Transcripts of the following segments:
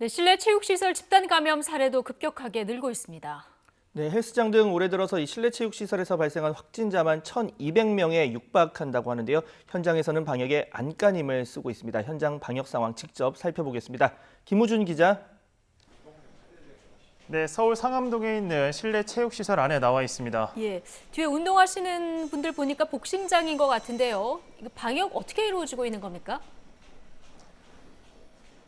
네, 실내 체육시설 집단 감염 사례도 급격하게 늘고 있습니다. 네, 헬스장 등 올해 들어서 이 실내 체육시설에서 발생한 확진자만 1,200명에 육박한다고 하는데요. 현장에서는 방역에 안간힘을 쓰고 있습니다. 현장 방역 상황 직접 살펴보겠습니다. 김우준 기자. 네, 서울 상암동에 있는 실내 체육시설 안에 나와 있습니다. 예, 뒤에 운동하시는 분들 보니까 복싱장인 것 같은데요. 이거 방역 어떻게 이루어지고 있는 겁니까?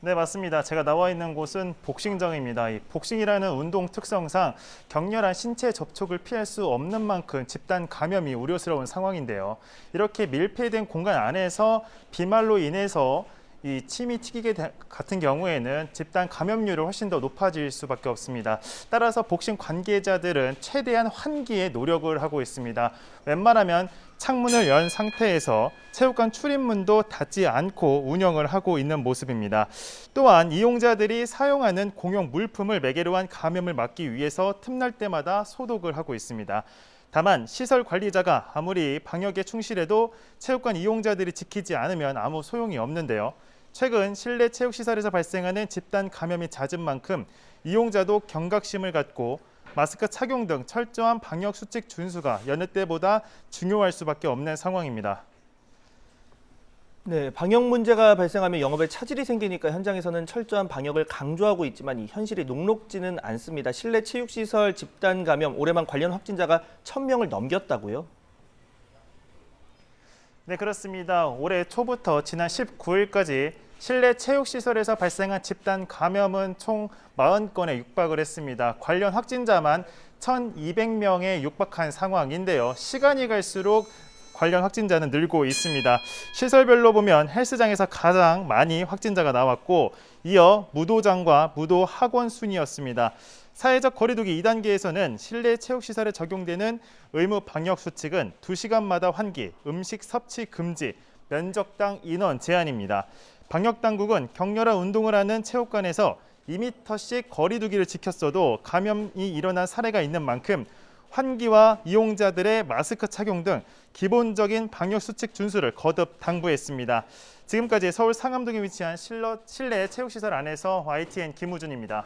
네, 맞습니다. 제가 나와 있는 곳은 복싱장입니다. 이 복싱이라는 운동 특성상 격렬한 신체 접촉을 피할 수 없는 만큼 집단 감염이 우려스러운 상황인데요. 이렇게 밀폐된 공간 안에서 비말로 인해서 이 침이 튀기게 같은 경우에는 집단 감염률이 훨씬 더 높아질 수밖에 없습니다. 따라서 복싱 관계자들은 최대한 환기에 노력을 하고 있습니다. 웬만하면 창문을 연 상태에서 체육관 출입문도 닫지 않고 운영을 하고 있는 모습입니다. 또한 이용자들이 사용하는 공용 물품을 매개로 한 감염을 막기 위해서 틈날 때마다 소독을 하고 있습니다. 다만 시설 관리자가 아무리 방역에 충실해도 체육관 이용자들이 지키지 않으면 아무 소용이 없는데요. 최근 실내 체육시설에서 발생하는 집단 감염이 잦은 만큼 이용자도 경각심을 갖고 마스크 착용 등 철저한 방역 수칙 준수가 여느 때보다 중요할 수밖에 없는 상황입니다. 네, 방역 문제가 발생하면 영업에 차질이 생기니까 현장에서는 철저한 방역을 강조하고 있지만 이 현실이 녹록지는 않습니다. 실내 체육시설 집단 감염 올해만 관련 확진자가 1,000명을 넘겼다고요? 네, 그렇습니다. 올해 초부터 지난 19일까지 실내 체육시설에서 발생한 집단 감염은 총 40건에 육박을 했습니다. 관련 확진자만 1,200명에 육박한 상황인데요. 시간이 갈수록 관련 확진자는 늘고 있습니다. 시설별로 보면 헬스장에서 가장 많이 확진자가 나왔고 이어 무도장과 무도 학원 순이었습니다. 사회적 거리두기 2단계에서는 실내 체육시설에 적용되는 의무 방역 수칙은 2시간마다 환기, 음식 섭취 금지, 면적당 인원 제한입니다. 방역당국은 격렬한 운동을 하는 체육관에서 2m씩 거리두기를 지켰어도 감염이 일어난 사례가 있는 만큼 환기와 이용자들의 마스크 착용 등 기본적인 방역 수칙 준수를 거듭 당부했습니다. 지금까지 서울 상암동에 위치한 실내 체육시설 안에서 YTN 김우준입니다.